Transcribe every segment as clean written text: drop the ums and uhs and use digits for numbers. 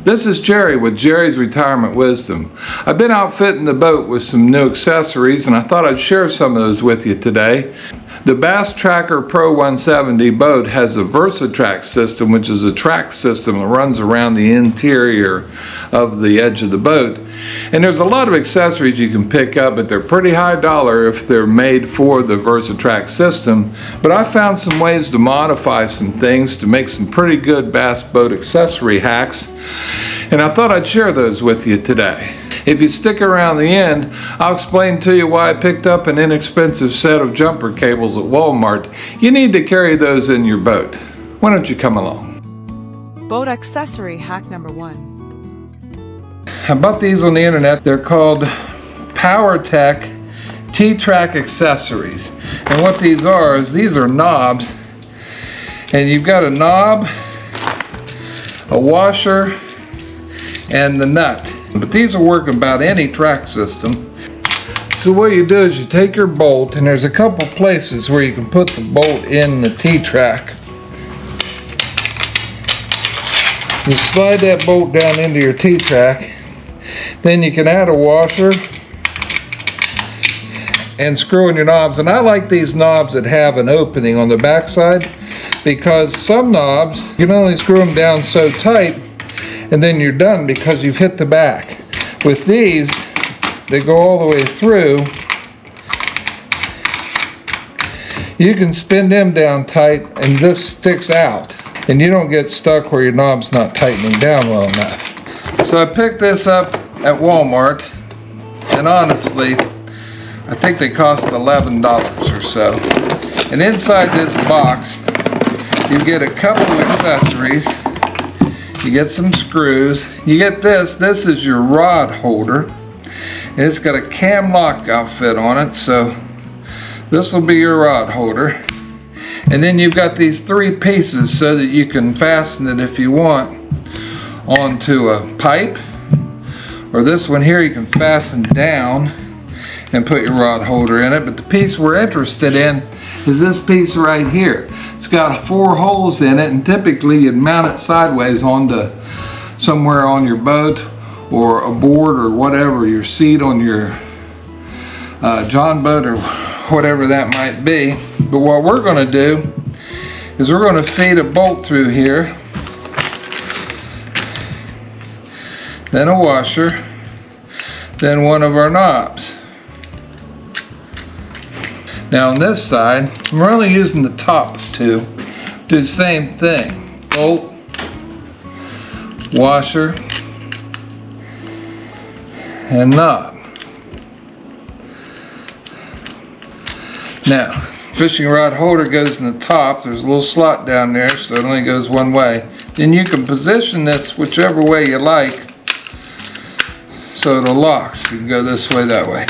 This is Jerry with Jerry's Retirement Wisdom. I've been outfitting the boat with some new accessories and I thought I'd share some of those with you today. The Bass Tracker Pro 170 boat has a VersaTrack system, which is a track system that runs around the interior of the edge of the boat. And there's a lot of accessories you can pick up, but they're pretty high dollar if they're made for the VersaTrack system. But I found some ways to modify some things to make some pretty good bass boat accessory hacks. And I thought I'd share those with you today. If you stick around the end, I'll explain to you why I picked up an inexpensive set of jumper cables at Walmart. You need to carry those in your boat. Why don't you come along? Boat accessory hack number 1. I bought these on the internet. They're called PowerTech T-Track accessories. And what these are is these are knobs. And you've got a knob, a washer, and the nut. But these will work about any track system. So what you do is you take your bolt, and there's a couple places where you can put the bolt in the T-track. You slide that bolt down into your T-track. Then you can add a washer and screw in your knobs. And I like these knobs that have an opening on the back side, because some knobs you can only screw them down so tight and then you're done because you've hit the back. With these, they go all the way through. You can spin them down tight and this sticks out, and you don't get stuck where your knob's not tightening down well enough. So I picked this up at Walmart, and honestly, I think they cost $11 or so. And inside this box, you get a couple of accessories. You get some screws. You get this is your rod holder. And it's got a cam lock outfit on it, so this will be your rod holder. And then you've got these 3 pieces so that you can fasten it if you want onto a pipe. Or this one here you can fasten down and put your rod holder in it. But the piece we're interested in is this piece right here. It's got 4 holes in it, and typically you'd mount it sideways onto somewhere on your boat or a board or whatever, your seat on your John boat or whatever that might be. But what we're going to do is we're going to feed a bolt through here, then a washer, then one of our knobs. Now on this side, we're only using the top 2. Do the same thing. Bolt, washer, and knob. Now, fishing rod holder goes in the top. There's a little slot down there, so it only goes one way. Then you can position this whichever way you like so it'll lock. So you can go this way, that way.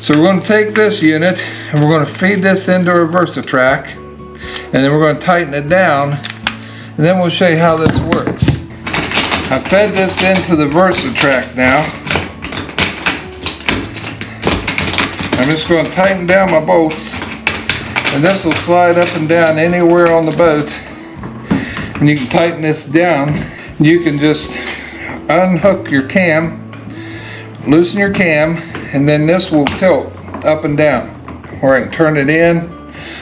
So we're going to take this unit and we're going to feed this into our VersaTrack, and then we're going to tighten it down, and then we'll show you how this works. I fed this into the VersaTrack now. I'm just going to tighten down my bolts, and this will slide up and down anywhere on the boat, and you can tighten this down. You can just unhook your cam, loosen your cam, and then this will tilt up and down, or I can turn it in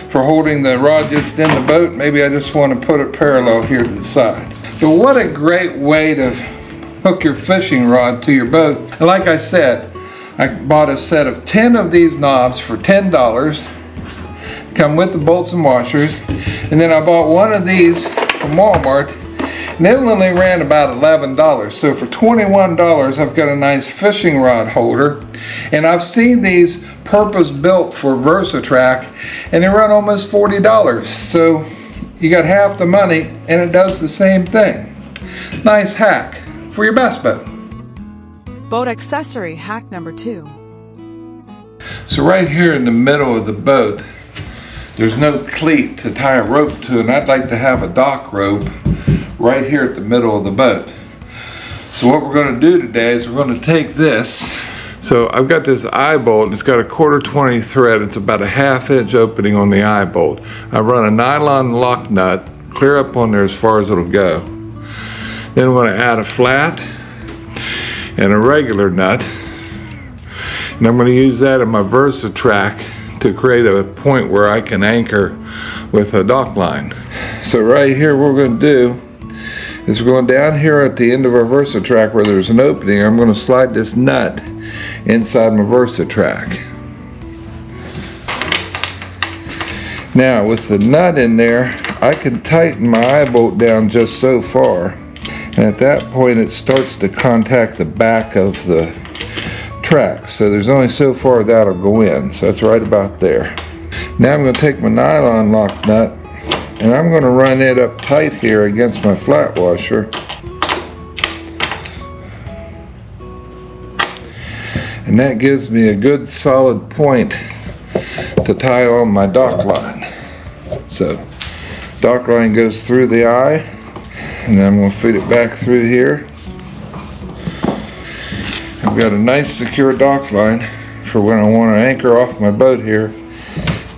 for holding the rod just in the boat. Maybe I just want to put it parallel here to the side. But what a great way to hook your fishing rod to your boat. And like I said, I bought a set of 10 of these knobs for $10. Come with the bolts and washers. And then I bought one of these from Walmart, and it only ran about $11. So for $21, I've got a nice fishing rod holder. And I've seen these purpose built for VersaTrack, and they run almost $40. So you got half the money, and it does the same thing. Nice hack for your bass boat. Boat accessory hack number 2. So right here in the middle of the boat, there's no cleat to tie a rope to, and I'd like to have a dock rope right here at the middle of the boat. So what we're going to do today is we're going to take this. So I've got this eye bolt, and it's got a 1/4 thread. It's about a 1/2 inch opening on the eye bolt. I run a nylon lock nut clear up on there as far as it'll go. Then I'm going to add a flat and a regular nut. And I'm going to use that in my Versatrack to create a point where I can anchor with a dock line. So right here what we're going to do is we're going down here at the end of our Versatrack where there's an opening. I'm going to slide this nut inside my Versatrack. Now with the nut in there, I can tighten my eye bolt down just so far, and at that point it starts to contact the back of the track, so there's only so far that'll go in, so that's right about there. Now I'm going to take my nylon lock nut and I'm going to run it up tight here against my flat washer, and that gives me a good solid point to tie on my dock line. So dock line goes through the eye, and then I'm going to feed it back through here. I've got a nice secure dock line for when I want to anchor off my boat here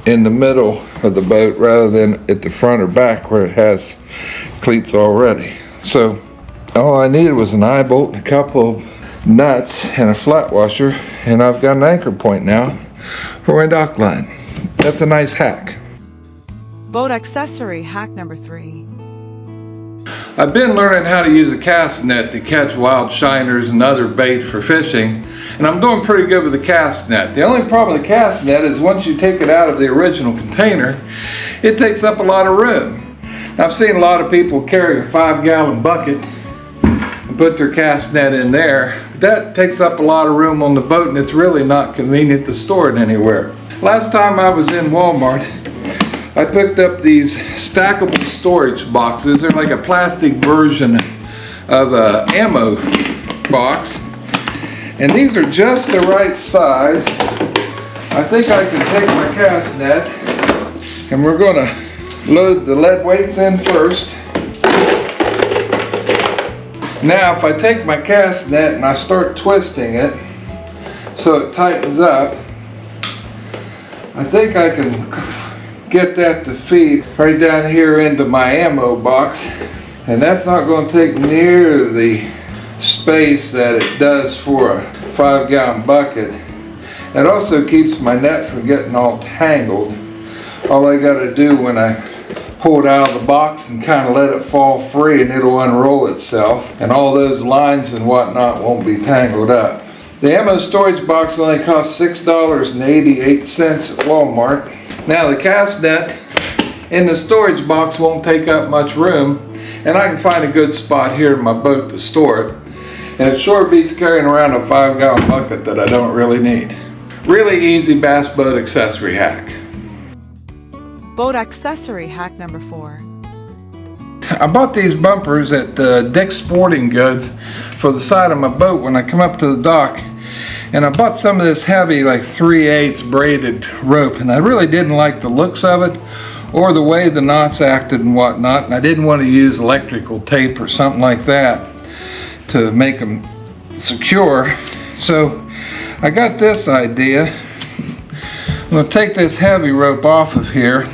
in the middle of the boat rather than at the front or back where it has cleats already. So all I needed was an eye bolt, a couple of nuts, and a flat washer, and I've got an anchor point now for my dock line. That's a nice hack. Boat accessory hack number 3. I've been learning how to use a cast net to catch wild shiners and other bait for fishing, and I'm doing pretty good with the cast net. The only problem with the cast net is once you take it out of the original container, it takes up a lot of room. I've seen a lot of people carry a 5-gallon bucket and put their cast net in there. That takes up a lot of room on the boat, and it's really not convenient to store it anywhere. Last time I was in Walmart, I picked up these stackable storage boxes. They're like a plastic version of an ammo box, and these are just the right size. I think I can take my cast net, and we're going to load the lead weights in first. Now if I take my cast net and I start twisting it so it tightens up, I think I can get that to feed right down here into my ammo box, and that's not going to take near the space that it does for a 5-gallon bucket. It also keeps my net from getting all tangled. All I got to do when I pull it out of the box and kind of let it fall free, and it'll unroll itself, and all those lines and whatnot won't be tangled up. The ammo storage box only costs $6.88 at Walmart. Now the cast net in the storage box won't take up much room, and I can find a good spot here in my boat to store it. And it sure beats carrying around a 5-gallon bucket that I don't really need. Really easy bass boat accessory hack. Boat accessory hack number 4. I bought these bumpers at Dick's Sporting Goods for the side of my boat when I come up to the dock. And I bought some of this heavy, like 3/8 braided rope, and I really didn't like the looks of it or the way the knots acted and whatnot, and I didn't want to use electrical tape or something like that to make them secure. So I got this idea. I'm going to take this heavy rope off of here.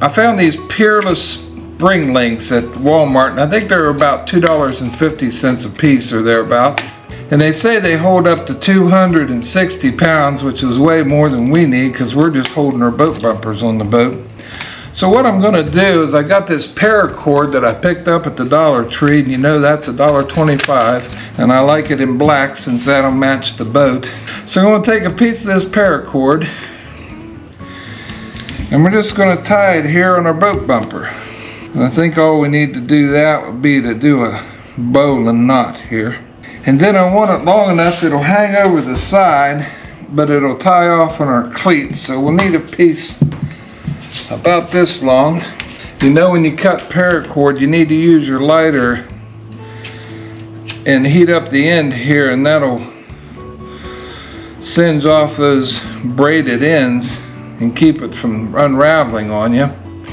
I found these Peerless spring links at Walmart, and I think they're about $2.50 a piece or thereabouts. And they say they hold up to 260 pounds, which is way more than we need because we're just holding our boat bumpers on the boat. So what I'm going to do is I got this paracord that I picked up at the Dollar Tree, and you know that's $1.25, and I like it in black since that'll match the boat. So I'm going to take a piece of this paracord, and we're just going to tie it here on our boat bumper. And I think all we need to do that would be to do a bowline knot here. And then I want it long enough it'll hang over the side, but it'll tie off on our cleats. So we'll need a piece about this long. You know, when you cut paracord, you need to use your lighter and heat up the end here, and that'll singe off those braided ends and keep it from unraveling on you.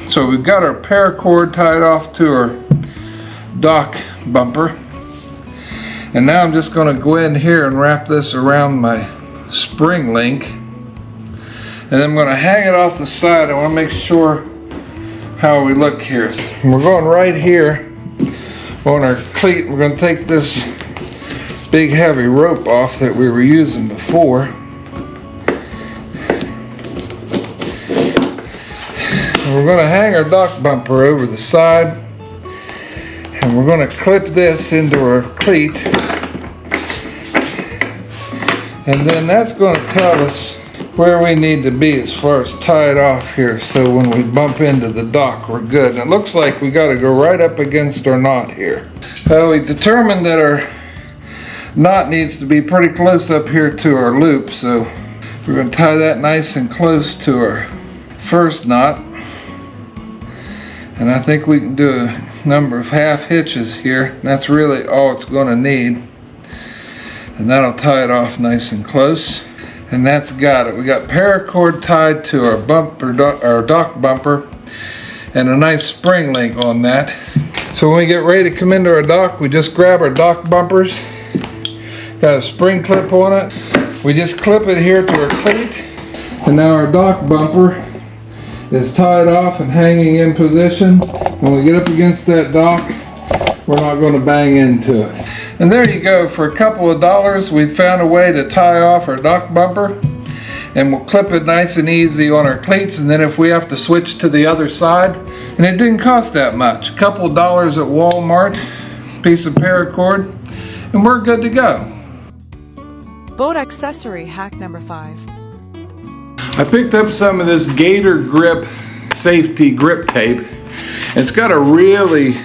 So we've got our paracord tied off to our dock bumper. And now I'm just going to go in here and wrap this around my spring link. And then I'm going to hang it off the side. I want to make sure how we look here. We're going right here on our cleat. We're going to take this big heavy rope off that we were using before. And we're going to hang our dock bumper over the side, and we're going to clip this into our cleat, and then that's going to tell us where we need to be as far as tie it off here, so when we bump into the dock we're good. And it looks like we got to go right up against our knot here. So we determined that our knot needs to be pretty close up here to our loop, so we're going to tie that nice and close to our first knot. And I think we can do a number of half hitches here. That's really all it's going to need, and that'll tie it off nice and close. And that's got it. We got paracord tied to our our dock bumper, and a nice spring link on that. So when we get ready to come into our dock, we just grab our dock bumpers. Got a spring clip on it. We just clip it here to our cleat, and now our dock bumper is tied off and hanging in position. When we get up against that dock, we're not going to bang into it. And there you go. For a couple of dollars, we found a way to tie off our dock bumper, and we'll clip it nice and easy on our cleats. And then if we have to switch to the other side, and it didn't cost that much, a couple of dollars at Walmart, piece of paracord, and we're good to go. Boat accessory hack number 5. I picked up some of this Gator grip safety grip tape. It's got a really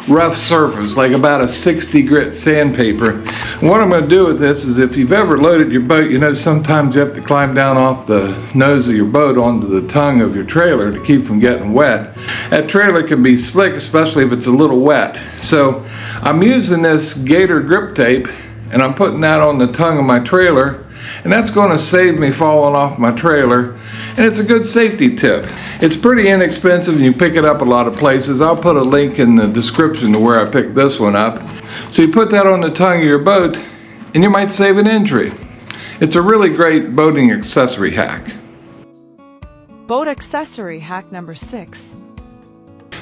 rough surface, like about a 60 grit sandpaper. And what I'm going to do with this is, if you've ever loaded your boat, you know sometimes you have to climb down off the nose of your boat onto the tongue of your trailer to keep from getting wet. That trailer can be slick, especially if it's a little wet. So I'm using this Gator grip tape, and I'm putting that on the tongue of my trailer, and that's going to save me falling off my trailer, and it's a good safety tip. It's pretty inexpensive, and you pick it up a lot of places. I'll put a link in the description to where I picked this one up. So you put that on the tongue of your boat, and you might save an injury. It's a really great boating accessory hack. Boat accessory hack number 6.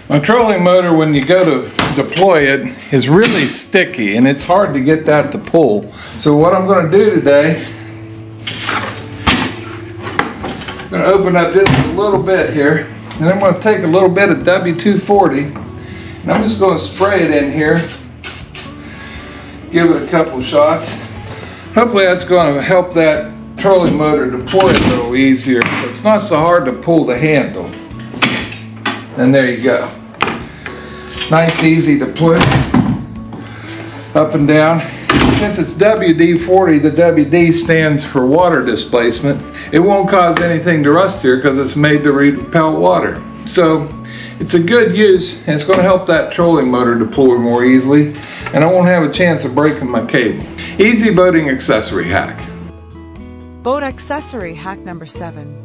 My trolling motor, when you go to deploy it, is really sticky, and it's hard to get that to pull. So what I'm going to do today, I'm going to open up just a little bit here, and I'm going to take a little bit of W240, and I'm just going to spray it in here, give it a couple shots. Hopefully that's going to help that trolling motor deploy a little easier, so it's not so hard to pull the handle. And there you go. Nice, easy to push up and down. Since it's WD-40, the WD stands for water displacement. It won't cause anything to rust here because it's made to repel water. So it's a good use, and it's going to help that trolling motor deploy more easily, and I won't have a chance of breaking my cable. Easy boating accessory hack. Boat accessory hack number 7.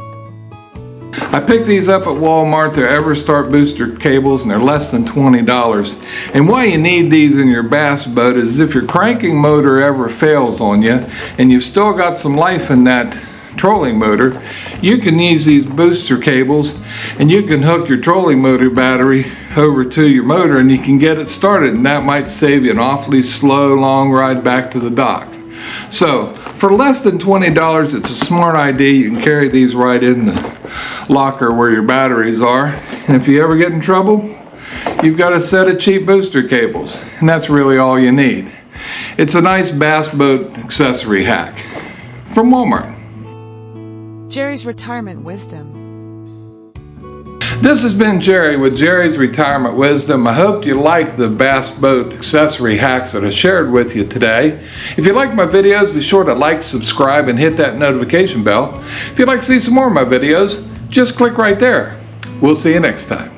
I picked these up at Walmart. They're EverStart booster cables, and they're less than $20. And why you need these in your bass boat is if your cranking motor ever fails on you and you've still got some life in that trolling motor, you can use these booster cables, and you can hook your trolling motor battery over to your motor, and you can get it started, and that might save you an awfully slow long ride back to the dock. So for less than $20, it's a smart idea. You can carry these right in the locker where your batteries are, and if you ever get in trouble, you've got a set of cheap booster cables, and that's really all you need. It's a nice bass boat accessory hack from Walmart. Jerry's retirement wisdom. This has been Jerry with Jerry's Retirement Wisdom. I hope you like the bass boat accessory hacks that I shared with you today. If you like my videos, be sure to like, subscribe, and hit that notification bell. If you'd like to see some more of my videos, just click right there. We'll see you next time.